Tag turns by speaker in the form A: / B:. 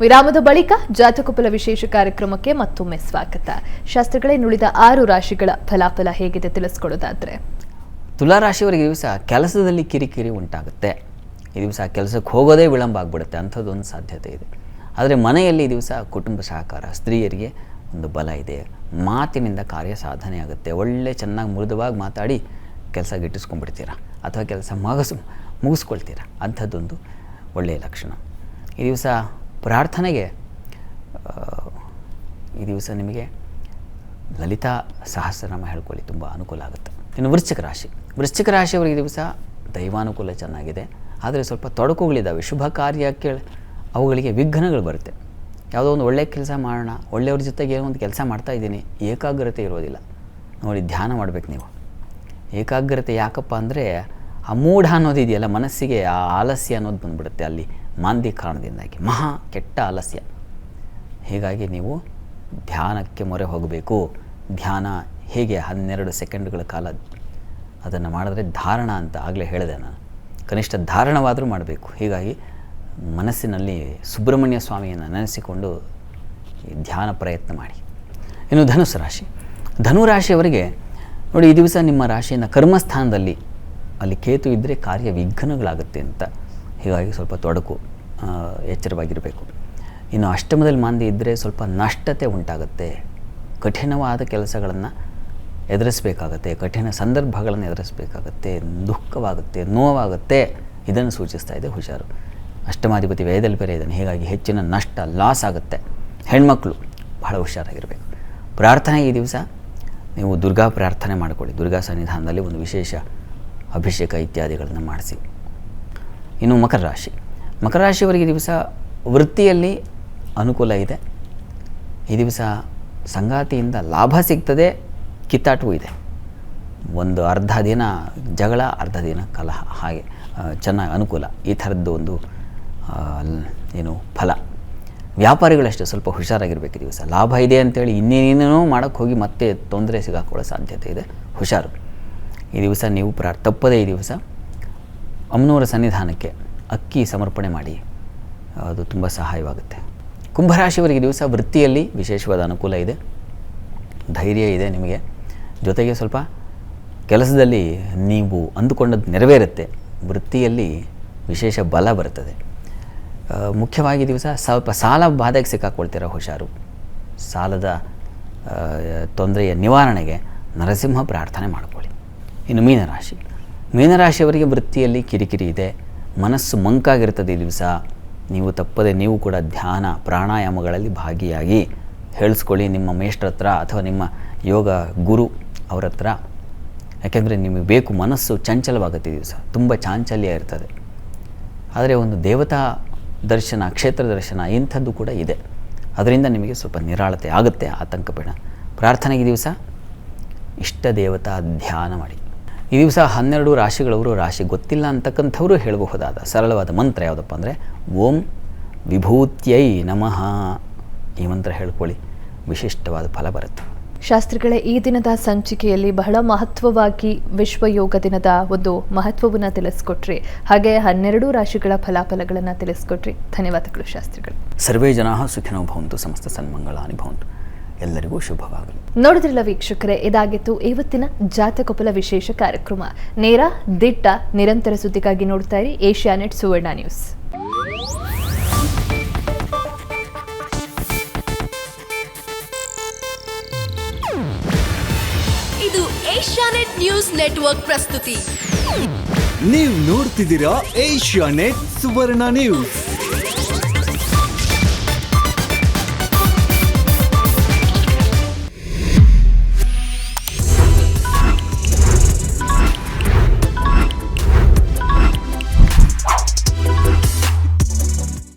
A: ವಿರಾಮದ ಬಳಿಕ ಜಾತಕಫಲ ವಿಶೇಷ ಕಾರ್ಯಕ್ರಮಕ್ಕೆ ಮತ್ತೊಮ್ಮೆ ಸ್ವಾಗತ. ಶಾಸ್ತ್ರಗಳೇ, ನುಳಿದ 6 ರಾಶಿಗಳ ಫಲಾಫಲ ಹೇಗಿದೆ ತಿಳಿಸ್ಕೊಡೋದಾದ್ರೆ,
B: ತುಲಾ ರಾಶಿಯವರಿಗೆ ಈ ದಿವಸ ಕೆಲಸದಲ್ಲಿ ಕಿರಿಕಿರಿ ಉಂಟಾಗುತ್ತೆ. ಈ ದಿವಸ ಕೆಲಸಕ್ಕೆ ಹೋಗೋದೇ ವಿಳಂಬ ಆಗಿಬಿಡುತ್ತೆ, ಅಂಥದ್ದೊಂದು ಸಾಧ್ಯತೆ ಇದೆ. ಆದರೆ ಮನೆಯಲ್ಲಿ ಈ ದಿವಸ ಕುಟುಂಬ ಸಹಕಾರ, ಸ್ತ್ರೀಯರಿಗೆ ಒಂದು ಬಲ ಇದೆ. ಮಾತಿನಿಂದ ಕಾರ್ಯ ಸಾಧನೆ ಆಗುತ್ತೆ. ಒಳ್ಳೆ ಚೆನ್ನಾಗಿ ಮೃದುವಾಗಿ ಮಾತಾಡಿ ಕೆಲಸ ಗಿಟ್ಟಿಸ್ಕೊಂಡ್ಬಿಡ್ತೀರ ಅಥವಾ ಕೆಲಸ ಮುಗಿಸ್ಕೊಳ್ತೀರ, ಅಂಥದ್ದೊಂದು ಒಳ್ಳೆಯ ಲಕ್ಷಣ. ಈ ದಿವಸ ಪ್ರಾರ್ಥನೆಗೆ ಈ ದಿವಸ ನಿಮಗೆ ಲಲಿತಾ ಸಹಸ್ರನಾಮ ಹೇಳ್ಕೊಳ್ಳಿ, ತುಂಬ ಅನುಕೂಲ ಆಗುತ್ತೆ. ಇನ್ನು ವೃಶ್ಚಿಕ ರಾಶಿಯವರಿಗೆ ಈ ದಿವಸ ದೈವಾನುಕೂಲ ಚೆನ್ನಾಗಿದೆ. ಆದರೆ ಸ್ವಲ್ಪ ತೊಡಕುಗಳಿದ್ದಾವೆ. ಶುಭ ಕಾರ್ಯಕ್ಕೆ ಅವುಗಳಿಗೆ ವಿಘ್ನಗಳು ಬರುತ್ತೆ. ಯಾವುದೋ ಒಂದು ಒಳ್ಳೆಯ ಕೆಲಸ ಮಾಡೋಣ, ಒಳ್ಳೆಯವ್ರ ಜೊತೆಗೆ ಏನೋ ಒಂದು ಕೆಲಸ ಮಾಡ್ತಾಯಿದ್ದೀನಿ, ಏಕಾಗ್ರತೆ ಇರೋದಿಲ್ಲ. ನೋಡಿ, ಧ್ಯಾನ ಮಾಡಬೇಕು ನೀವು. ಏಕಾಗ್ರತೆ ಯಾಕಪ್ಪ ಅಂದರೆ ಆ ಮೂಢ ಅನ್ನೋದು ಇದೆಯಲ್ಲ, ಮನಸ್ಸಿಗೆ ಆ ಆಲಸ್ಯ ಅನ್ನೋದು ಬಂದುಬಿಡುತ್ತೆ. ಅಲ್ಲಿ ಮಾಂದ್ಯ ಕಾರಣದಿಂದಾಗಿ ಮಹಾ ಕೆಟ್ಟ ಆಲಸ್ಯ. ಹೀಗಾಗಿ ನೀವು ಧ್ಯಾನಕ್ಕೆ ಮೊರೆ ಹೋಗಬೇಕು. ಧ್ಯಾನ ಹೇಗೆ 12 ಸೆಕೆಂಡ್ಗಳ ಕಾಲ ಅದನ್ನು ಮಾಡಿದ್ರೆ ಧಾರಣ ಅಂತ ಆಗಲೇ ಹೇಳಿದೆ ನಾನು. ಕನಿಷ್ಠ ಧಾರಣವಾದರೂ ಮಾಡಬೇಕು. ಹೀಗಾಗಿ ಮನಸ್ಸಿನಲ್ಲಿ ಸುಬ್ರಹ್ಮಣ್ಯ ಸ್ವಾಮಿಯನ್ನು ನೆನೆಸಿಕೊಂಡು ಧ್ಯಾನ ಪ್ರಯತ್ನ ಮಾಡಿ. ಇನ್ನು ಧನುರಾಶಿಯವರಿಗೆ ನೋಡಿ, ಈ ದಿವಸ ನಿಮ್ಮ ರಾಶಿಯನ್ನು ಕರ್ಮಸ್ಥಾನದಲ್ಲಿ ಅಲ್ಲಿ ಕೇತು ಇದ್ದರೆ ಕಾರ್ಯ ವಿಘ್ನಗಳಾಗುತ್ತೆ ಅಂತ. ಹೀಗಾಗಿ ಸ್ವಲ್ಪ ತೊಡಕು, ಎಚ್ಚರವಾಗಿರಬೇಕು. ಇನ್ನು ಅಷ್ಟಮದಲ್ಲಿ ಮಾಂದ್ಯ ಇದ್ದರೆ ಸ್ವಲ್ಪ ನಷ್ಟತೆ ಉಂಟಾಗುತ್ತೆ. ಕಠಿಣವಾದ ಕೆಲಸಗಳನ್ನು ಎದುರಿಸಬೇಕಾಗತ್ತೆ, ಕಠಿಣ ಸಂದರ್ಭಗಳನ್ನು ಎದುರಿಸಬೇಕಾಗತ್ತೆ, ದುಃಖವಾಗುತ್ತೆ, ನೋವಾಗುತ್ತೆ. ಇದನ್ನು ಸೂಚಿಸ್ತಾ ಇದೆ. ಹುಷಾರು. ಅಷ್ಟಮಾಧಿಪತಿ ವ್ಯಯದಲ್ಲಿ ಬೇರೆ ಇದ್ದಾನೆ. ಹೀಗಾಗಿ ಹೆಚ್ಚಿನ ನಷ್ಟ, ಲಾಸ್ ಆಗುತ್ತೆ. ಹೆಣ್ಮಕ್ಳು ಬಹಳ ಹುಷಾರಾಗಿರಬೇಕು. ಪ್ರಾರ್ಥನೆ ಈ ದಿವಸ ನೀವು ದುರ್ಗಾ ಪ್ರಾರ್ಥನೆ ಮಾಡಿಕೊಳ್ಳಿ. ದುರ್ಗಾ ಸನ್ನಿಧಾನದಲ್ಲಿ ಒಂದು ವಿಶೇಷ ಅಭಿಷೇಕ ಇತ್ಯಾದಿಗಳನ್ನು ಮಾಡಿಸಿ. ಇನ್ನು ಮಕರ ರಾಶಿಯವರಿಗೆ ಈ ದಿವಸ ವೃತ್ತಿಯಲ್ಲಿ ಅನುಕೂಲ ಇದೆ. ಈ ದಿವಸ ಸಂಗಾತಿಯಿಂದ ಲಾಭ ಸಿಗ್ತದೆ, ಕಿತ್ತಾಟವೂ ಇದೆ. ಒಂದು ಅರ್ಧ ದಿನ ಜಗಳ, ಅರ್ಧ ದಿನ ಕಲಹ, ಹಾಗೆ ಚೆನ್ನಾಗಿ ಅನುಕೂಲ. ಈ ಥರದ್ದು ಒಂದು ಫಲ. ವ್ಯಾಪಾರಿಗಳಷ್ಟೇ ಸ್ವಲ್ಪ ಹುಷಾರಾಗಿರಬೇಕು. ಈ ದಿವಸ ಲಾಭ ಇದೆ ಅಂತೇಳಿ ಇನ್ನೇನೇನೋ ಮಾಡೋಕ್ಕೆ ಹೋಗಿ ಮತ್ತೆ ತೊಂದರೆ ಸಿಗಾಕೊಳ್ಳೋ ಸಾಧ್ಯತೆ ಇದೆ. ಹುಷಾರು. ಈ ದಿವಸ ನೀವು ತಪ್ಪದೇ ಈ ದಿವಸ ಅಮ್ಮನವರ ಸನ್ನಿಧಾನಕ್ಕೆ ಅಕ್ಕಿ ಸಮರ್ಪಣೆ ಮಾಡಿ, ಅದು ತುಂಬ ಸಹಾಯವಾಗುತ್ತೆ. ಕುಂಭರಾಶಿಯವರಿಗೆ ಈ ದಿವಸ ವೃತ್ತಿಯಲ್ಲಿ ವಿಶೇಷವಾದ ಅನುಕೂಲ ಇದೆ, ಧೈರ್ಯ ಇದೆ ನಿಮಗೆ. ಜೊತೆಗೆ ಸ್ವಲ್ಪ ಕೆಲಸದಲ್ಲಿ ನೀವು ಅಂದುಕೊಂಡದ್ದು ನೆರವೇರುತ್ತೆ. ವೃತ್ತಿಯಲ್ಲಿ ವಿಶೇಷ ಬಲ ಬರ್ತದೆ. ಮುಖ್ಯವಾಗಿ ದಿವಸ ಸ್ವಲ್ಪ ಸಾಲ ಬಾಧೆಗೆ ಸಿಕ್ಕಾಕೊಳ್ತೀರ. ಹುಷಾರು. ಸಾಲದ ತೊಂದರೆಯ ನಿವಾರಣೆಗೆ ನರಸಿಂಹ ಪ್ರಾರ್ಥನೆ ಮಾಡಿಕೊಳ್ಳಿ. ಇನ್ನು ಮೀನರಾಶಿಯವರಿಗೆ ವೃತ್ತಿಯಲ್ಲಿ ಕಿರಿಕಿರಿ ಇದೆ, ಮನಸ್ಸು ಮಂಕಾಗಿರ್ತದೆ. ಈ ದಿವಸ ನೀವು ತಪ್ಪದೆ ನೀವು ಕೂಡ ಧ್ಯಾನ ಪ್ರಾಣಾಯಾಮಗಳಲ್ಲಿ ಭಾಗಿಯಾಗಿ ಹೇಳಿಸ್ಕೊಳ್ಳಿ ನಿಮ್ಮ ಮೇಷ್ಟ್ರ ಹತ್ರ ಅಥವಾ ನಿಮ್ಮ ಯೋಗ ಗುರು ಅವರ ಹತ್ರ. ಯಾಕೆಂದರೆ ನಿಮಗೆ ಬೇಕು. ಮನಸ್ಸು ಚಂಚಲವಾಗುತ್ತೆ. ಈ ದಿವಸ ತುಂಬ ಚಾಂಚಲ್ಯ ಇರ್ತದೆ. ಆದರೆ ಒಂದು ದೇವತಾ ದರ್ಶನ, ಕ್ಷೇತ್ರ ದರ್ಶನ ಇಂಥದ್ದು ಕೂಡ ಇದೆ. ಅದರಿಂದ ನಿಮಗೆ ಸ್ವಲ್ಪ ನಿರಾಳತೆ ಆಗುತ್ತೆ. ಆತಂಕ ಬೇಡ. ಪ್ರಾರ್ಥನೆಗೆ ಈ ದಿವಸ ಇಷ್ಟ ದೇವತಾ ಧ್ಯಾನ ಮಾಡಿ. ಈ ದಿವಸ 12 ರಾಶಿಗಳವರು, ರಾಶಿ ಗೊತ್ತಿಲ್ಲ ಅಂತಕ್ಕಂಥವರು ಹೇಳಬಹುದಾದ ಸರಳವಾದ ಮಂತ್ರ ಯಾವುದಪ್ಪ ಅಂದರೆ ಓಂ ವಿಭೂತ್ಯೈ ನಮಃ. ಈ ಮಂತ್ರ ಹೇಳ್ಕೊಳ್ಳಿ, ವಿಶಿಷ್ಟವಾದ ಫಲ ಬರುತ್ತೆ.
A: ಶಾಸ್ತ್ರಿಗಳೇ, ಈ ದಿನದ ಸಂಚಿಕೆಯಲ್ಲಿ ಬಹಳ ಮಹತ್ವವಾಗಿ ವಿಶ್ವ ಯೋಗ ದಿನದ ಒಂದು ಮಹತ್ವವನ್ನು ತಿಳಿಸ್ಕೊಟ್ರಿ. ಹಾಗೆ 12 ರಾಶಿಗಳ ಫಲಾಫಲಗಳನ್ನು ತಿಳಿಸ್ಕೊಟ್ರಿ. ಧನ್ಯವಾದಗಳು ಶಾಸ್ತ್ರಿಗಳು.
B: ಸರ್ವೇ ಜನಾಃ ಸುಖಿನೋ ಭವಂತು, ಸಮಸ್ತ ಸನ್ಮಂಗಳಾನಿ ಭವಂತು. ಎಲ್ಲರಿಗೂ ಶುಭವಾಗಲಿ.
A: ನೋಡಿದ್ರಲ್ಲ ವೀಕ್ಷಕರೇ, ಇದಾಗಿತ್ತು ಇವತ್ತಿನ ಜಾತಕಫಲ ವಿಶೇಷ ಕಾರ್ಯಕ್ರಮ. ನೇರ, ದಿಟ್ಟ, ನಿರಂತರ ಸುದ್ದಿಗಾಗಿ ನೋಡ್ತಾ ಇರಿ ಏಷ್ಯಾನೆಟ್ ಸುವರ್ಣ ನ್ಯೂಸ್.
C: ಇದು ಏಷ್ಯಾನೆಟ್ ನ್ಯೂಸ್ ನೆಟ್ವರ್ಕ್ ಪ್ರಸ್ತುತಿ.
D: ನೀವು ನೋಡ್ತಿದ್ದೀರಾ ಏಷ್ಯಾನೆಟ್ ಸುವರ್ಣ ನ್ಯೂಸ್.